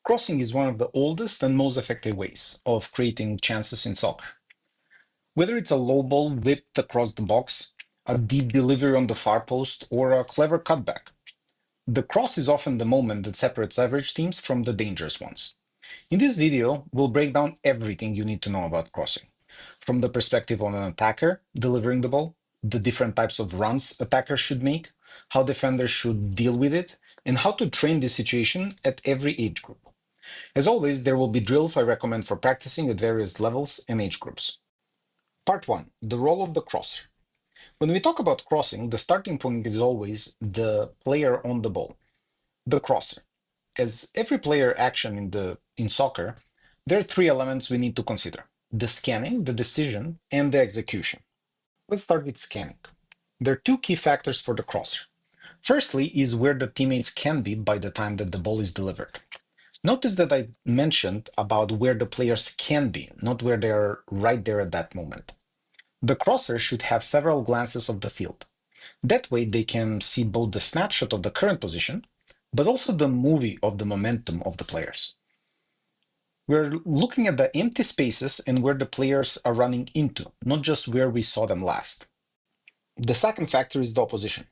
Crossing is one of the oldest and most effective ways of creating chances in soccer. Whether it's a low ball whipped across the box, a deep delivery on the far post, or a clever cutback, the cross is often the moment that separates average teams from the dangerous ones. In this video, we'll break down everything you need to know about crossing, from the perspective of an attacker delivering the ball, the different types of runs attackers should make, how defenders should deal with it, and how to train this situation at every age group. As always, there will be drills I recommend for practicing at various levels and age groups. Part 1. The role of the crosser. When we talk about crossing, the starting point is always the player on the ball, the crosser. As every player action in soccer, there are three elements we need to consider: the scanning, the decision, and the execution. Let's start with scanning. There are two key factors for the crosser. Firstly is where the teammates can be by the time that the ball is delivered. Notice that I mentioned about where the players can be, not where they are right there at that moment. The crosser should have several glances of the field. That way they can see both the snapshot of the current position, but also the movie of the momentum of the players. We're looking at the empty spaces and where the players are running into, not just where we saw them last. The second factor is the opposition.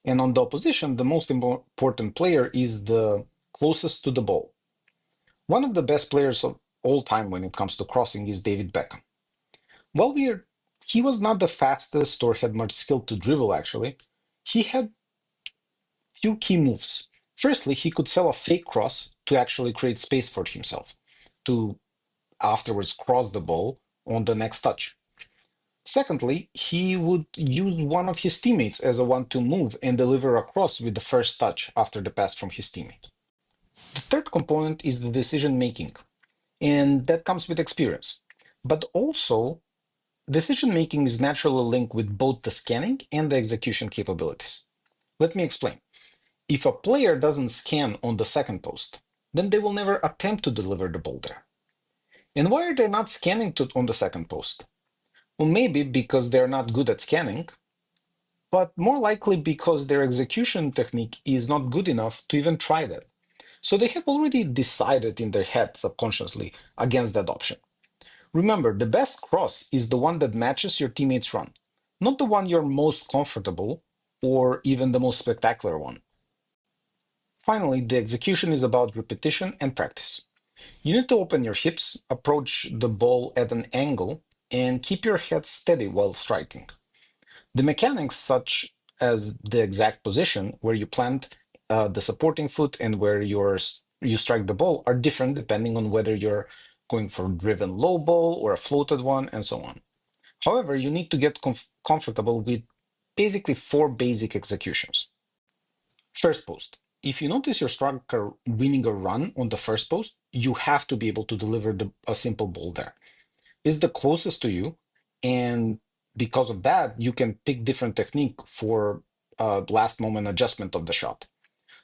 And on the opposition, the most important player is the closest to the ball. One of the best players of all time when it comes to crossing is David Beckham. While he was not the fastest or had much skill to dribble, actually, he had few key moves. Firstly, he could sell a fake cross to actually create space for himself, to afterwards cross the ball on the next touch. Secondly, he would use one of his teammates as a 1-2 move and deliver a cross with the first touch after the pass from his teammate. The third component is the decision making, and that comes with experience. But also, decision making is naturally linked with both the scanning and the execution capabilities. Let me explain. If a player doesn't scan on the second post, then they will never attempt to deliver the ball there. And why are they not scanning on the second post? Well, maybe because they're not good at scanning, but more likely because their execution technique is not good enough to even try that. So they have already decided in their head subconsciously against that option. Remember, the best cross is the one that matches your teammate's run, not the one you're most comfortable or even the most spectacular one. Finally, the execution is about repetition and practice. You need to open your hips, approach the ball at an angle, and keep your head steady while striking. The mechanics, such as the exact position where you plant the supporting foot and where you strike the ball, are different depending on whether you're going for a driven low ball or a floated one, and so on. However, you need to get comfortable with basically four basic executions. First post. If you notice your striker winning a run on the first post, you have to be able to deliver a simple ball there. It's the closest to you, and because of that, you can pick different technique for last moment adjustment of the shot.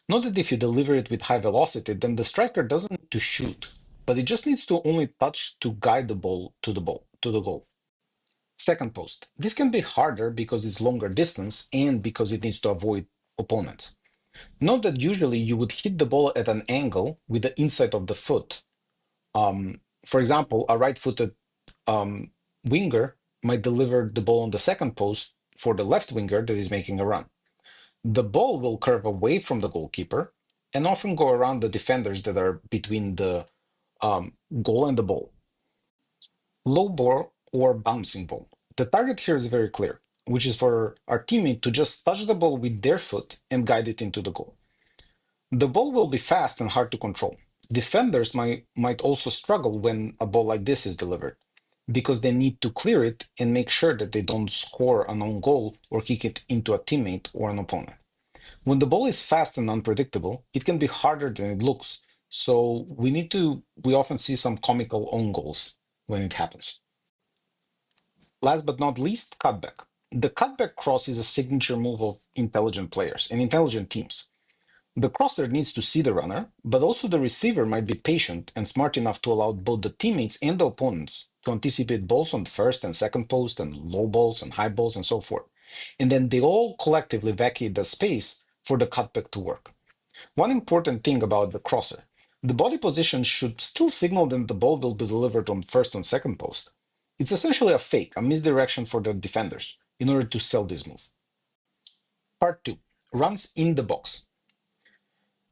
Note that if you deliver it with high velocity, then the striker doesn't need to shoot, but it just needs to only touch to guide the ball to the goal. Second post. This can be harder because it's longer distance and because it needs to avoid opponents. Note that usually you would hit the ball at an angle with the inside of the foot. For example, a right-footed winger might deliver the ball on the second post for the left winger that is making a run. The ball will curve away from the goalkeeper and often go around the defenders that are between the goal and the ball. Low ball or bouncing ball. The target here is very clear, which is for our teammate to just touch the ball with their foot and guide it into the goal. The ball will be fast and hard to control. Defenders might also struggle when a ball like this is delivered, because they need to clear it and make sure that they don't score an own goal or kick it into a teammate or an opponent. When the ball is fast and unpredictable, it can be harder than it looks, so we often see some comical own goals when it happens. Last but not least, cutback. The cutback cross is a signature move of intelligent players and intelligent teams. The crosser needs to see the runner, but also the receiver might be patient and smart enough to allow both the teammates and the opponents to anticipate balls on the first and second post and low balls and high balls and so forth. And then they all collectively vacate the space for the cutback to work. One important thing about the crosser, The body position should still signal that the ball will be delivered on first and second post. It's essentially a fake, a misdirection for the defenders in order to sell this move. Part 2. Runs in the box.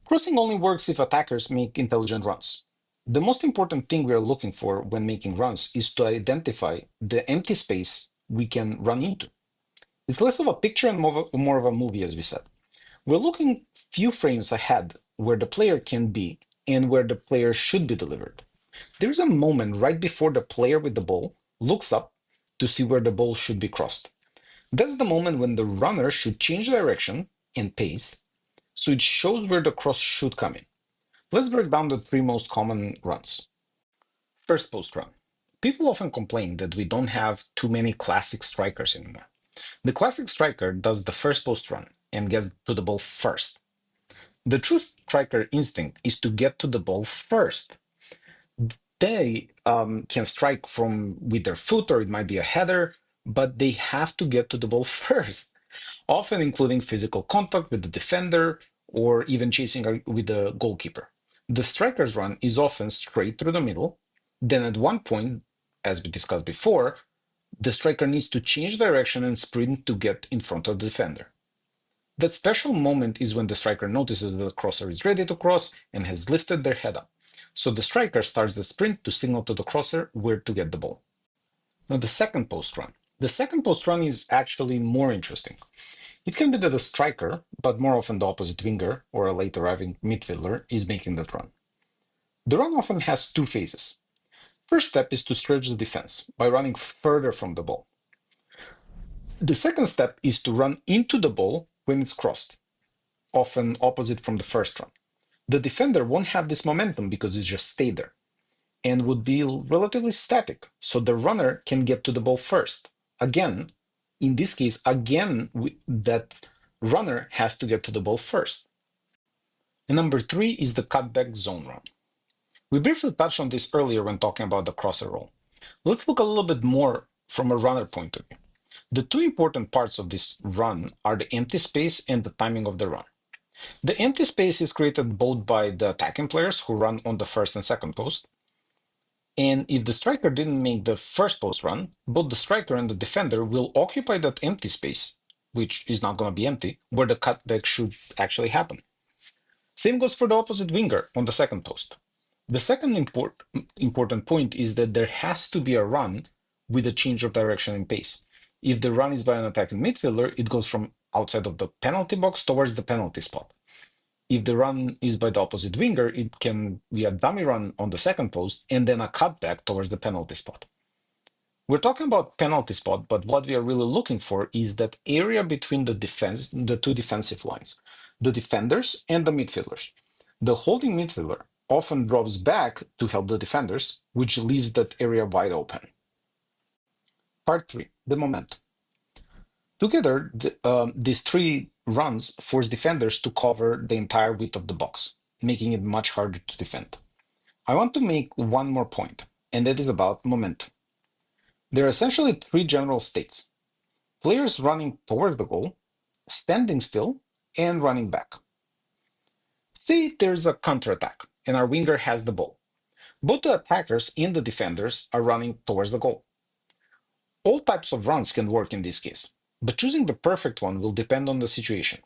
Crossing only works if attackers make intelligent runs. The most important thing we are looking for when making runs is to identify the empty space we can run into. It's less of a picture and more of a movie, as we said. We're looking few frames ahead where the player can be and where the player should be delivered. There's a moment right before the player with the ball looks up to see where the ball should be crossed. That's the moment when the runner should change direction and pace so it shows where the cross should come in. Let's break down the three most common runs. First post run. People often complain that we don't have too many classic strikers anymore. The classic striker does the first post run and gets to the ball first. The true striker instinct is to get to the ball first. They can strike from with their foot or it might be a header, but they have to get to the ball first, often including physical contact with the defender or even chasing with the goalkeeper. The striker's run is often straight through the middle. Then at one point, as we discussed before, the striker needs to change direction and sprint to get in front of the defender. That special moment is when the striker notices that the crosser is ready to cross and has lifted their head up. So the striker starts the sprint to signal to the crosser where to get the ball. Now the second post run. The second post run is actually more interesting. It can be that the striker, but more often the opposite winger or a late arriving midfielder, is making that run. The run often has two phases. First step is to stretch the defense by running further from the ball. The second step is to run into the ball when it's crossed, often opposite from the first run. The defender won't have this momentum because it just stayed there and would be relatively static, so the runner can get to the ball first. Again, in this case, that runner has to get to the ball first. And number three is the cutback zone run. We briefly touched on this earlier when talking about the crosser role. Let's look a little bit more from a runner point of view. The two important parts of this run are the empty space and the timing of the run. The empty space is created both by the attacking players who run on the first and second post. And if the striker didn't make the first post run, both the striker and the defender will occupy that empty space, which is not going to be empty, where the cutback should actually happen. Same goes for the opposite winger on the second post. The second important point is that there has to be a run with a change of direction and pace. If the run is by an attacking midfielder, it goes from outside of the penalty box towards the penalty spot. If the run is by the opposite winger, it can be a dummy run on the second post and then a cutback towards the penalty spot. We're talking about penalty spot, but what we are really looking for is that area between the two defensive lines, the defenders and the midfielders. The holding midfielder often drops back to help the defenders, which leaves that area wide open. Part 3, the momentum. Together, these three runs force defenders to cover the entire width of the box, making it much harder to defend. I want to make one more point, and that is about momentum. There are essentially three general states: players running towards the goal, standing still, and running back. Say there's a counterattack, and our winger has the ball. Both the attackers and the defenders are running towards the goal. All types of runs can work in this case, but choosing the perfect one will depend on the situation.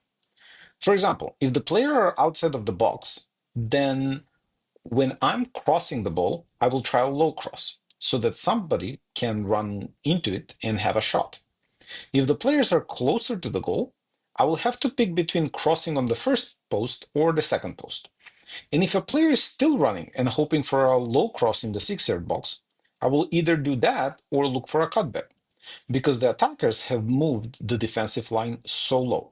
For example, if the player are outside of the box, then when I'm crossing the ball, I will try a low cross so that somebody can run into it and have a shot. If the players are closer to the goal, I will have to pick between crossing on the first post or the second post. And if a player is still running and hoping for a low cross in the 6-yard box, I will either do that or look for a cutback, because the attackers have moved the defensive line so low.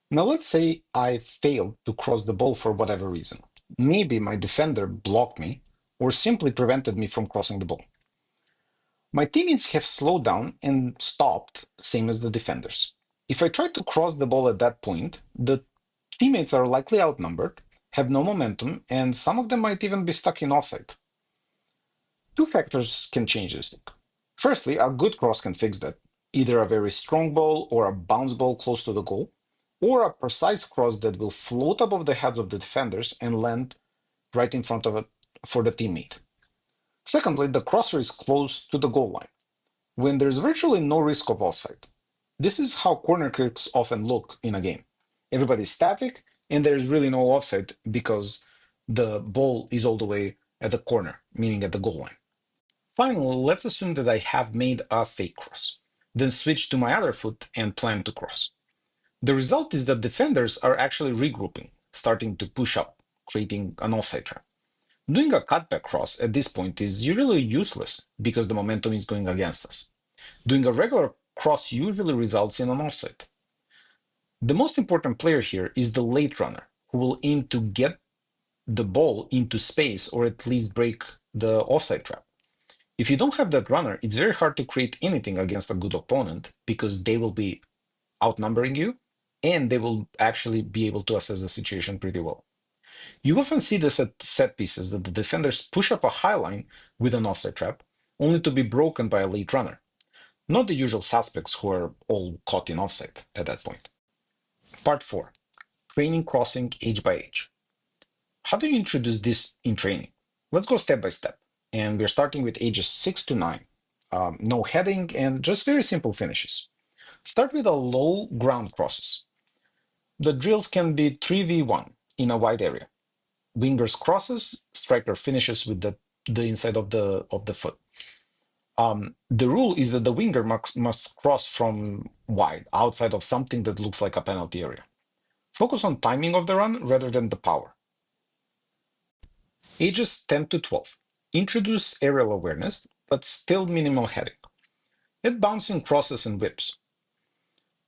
Now let's say I failed to cross the ball for whatever reason. Maybe my defender blocked me or simply prevented me from crossing the ball. My teammates have slowed down and stopped, same as the defenders. If I try to cross the ball at that point, the teammates are likely outnumbered, have no momentum, and some of them might even be stuck in offside. Two factors can change this thing. Firstly, a good cross can fix that, either a very strong ball or a bounce ball close to the goal, or a precise cross that will float above the heads of the defenders and land right in front of it for the teammate. Secondly, the crosser is close to the goal line, when there's virtually no risk of offside. This is how corner kicks often look in a game. Everybody's static, and there's really no offside because the ball is all the way at the corner, meaning at the goal line. Finally, let's assume that I have made a fake cross, then switch to my other foot and plan to cross. The result is that defenders are actually regrouping, starting to push up, creating an offside trap. Doing a cutback cross at this point is usually useless because the momentum is going against us. Doing a regular cross usually results in an offside. The most important player here is the late runner, who will aim to get the ball into space or at least break the offside trap. If you don't have that runner, it's very hard to create anything against a good opponent because they will be outnumbering you and they will actually be able to assess the situation pretty well. You often see this at set pieces that the defenders push up a high line with an offside trap, only to be broken by a late runner, not the usual suspects who are all caught in offside at that point. Part 4. Training crossing age by age. How do you introduce this in training? Let's go step by step. And we're starting with ages 6 to 9. No heading and just very simple finishes. Start with a low ground crosses. The drills can be 3v1 in a wide area. Wingers crosses, striker finishes with the inside of the foot. The rule is that the winger must cross from wide, outside of something that looks like a penalty area. Focus on timing of the run rather than the power. Ages 10 to 12. Introduce aerial awareness, but still minimal heading. Add bouncing crosses and whips.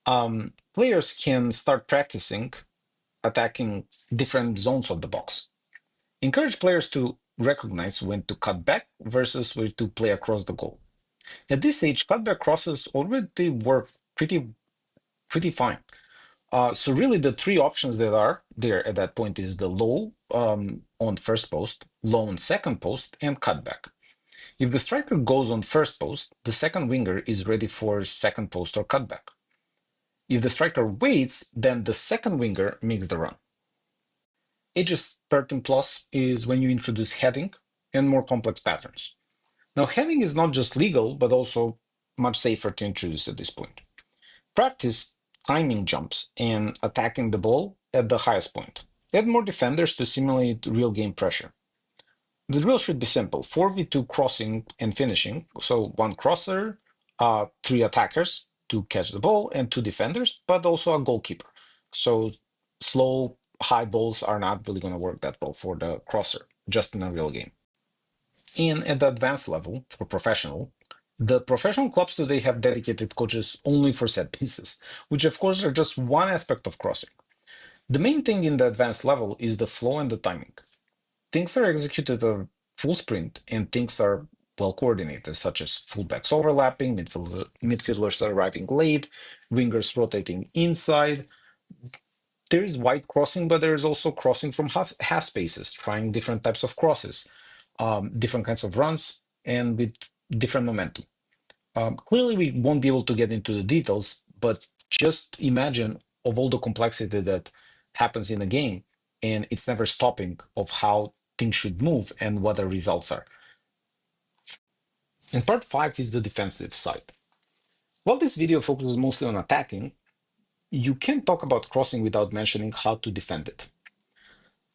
Players can start practicing attacking different zones of the box. Encourage players to recognize when to cut back versus where to play across the goal. At this age, cutback crosses already work pretty fine. So really, the three options that are there at that point is the low on first post, low on second post, and cutback. If the striker goes on first post, the second winger is ready for second post or cutback. If the striker waits, then the second winger makes the run. Ages 13 plus is when you introduce heading and more complex patterns. Now, heading is not just legal, but also much safer to introduce at this point. Practice timing jumps and attacking the ball at the highest point. Add more defenders to simulate real game pressure. The drill should be simple: 4v2 crossing and finishing. So one crosser, three attackers to catch the ball, and two defenders, but also a goalkeeper. So slow, high balls are not really going to work that well for the crosser, just in a real game. And at the advanced level, for professional, the professional clubs today have dedicated coaches only for set pieces, which of course are just one aspect of crossing. The main thing in the advanced level is the flow and the timing. Things are executed at full sprint and things are well coordinated, such as fullbacks overlapping, midfielders arriving late, wingers rotating inside. There is wide crossing, but there is also crossing from half spaces, trying different types of crosses, different kinds of runs, and with different momentum. Clearly, we won't be able to get into the details, but just imagine of all the complexity that happens in a game, and it's never stopping of how things should move and what the results are. And part 5 is the defensive side. While this video focuses mostly on attacking, you can't talk about crossing without mentioning how to defend it.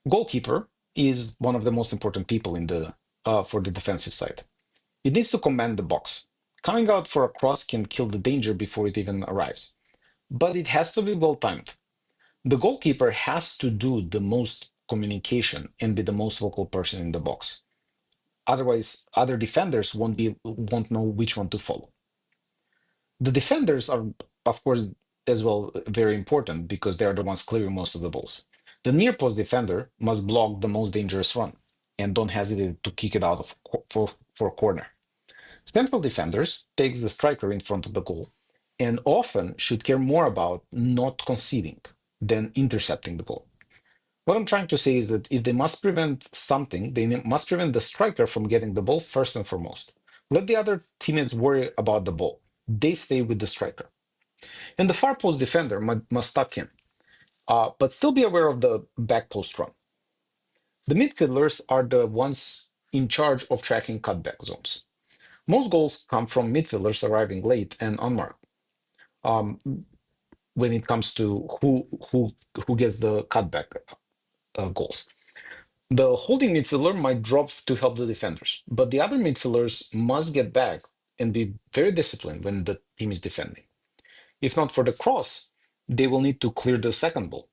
Goalkeeper is one of the most important people in the for the defensive side. It needs to command the box. Coming out for a cross can kill the danger before it even arrives, but it has to be well timed. The goalkeeper has to do the most communication and be the most vocal person in the box. Otherwise, other defenders won't know which one to follow. The defenders are, of course, as well very important because they are the ones clearing most of the balls. The near post defender must block the most dangerous run and don't hesitate to kick it out of for corner. Central defenders takes the striker in front of the goal and often should care more about not conceding than intercepting the goal. What I'm trying to say is that if they must prevent something, they must prevent the striker from getting the ball first and foremost. Let the other teammates worry about the ball. They stay with the striker. And the far post defender must tuck in, but still be aware of the back post run. The midfielders are the ones in charge of tracking cutback zones. Most goals come from midfielders arriving late and unmarked. Um, when it comes to who gets the cutback goals. The holding midfielder might drop to help the defenders, but the other midfielders must get back and be very disciplined when the team is defending. If not for the cross, they will need to clear the second ball.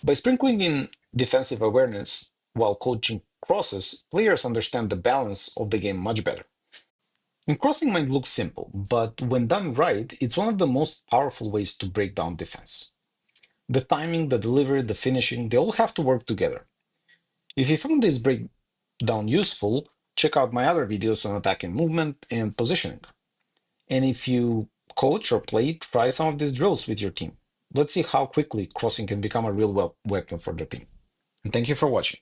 By sprinkling in defensive awareness while coaching crosses, players understand the balance of the game much better. And crossing might look simple, but when done right, it's one of the most powerful ways to break down defense. The timing, the delivery, the finishing, they all have to work together. If you found this breakdown useful, check out my other videos on attacking movement and positioning. And if you coach or play, try some of these drills with your team. Let's see how quickly crossing can become a real weapon for the team. And thank you for watching.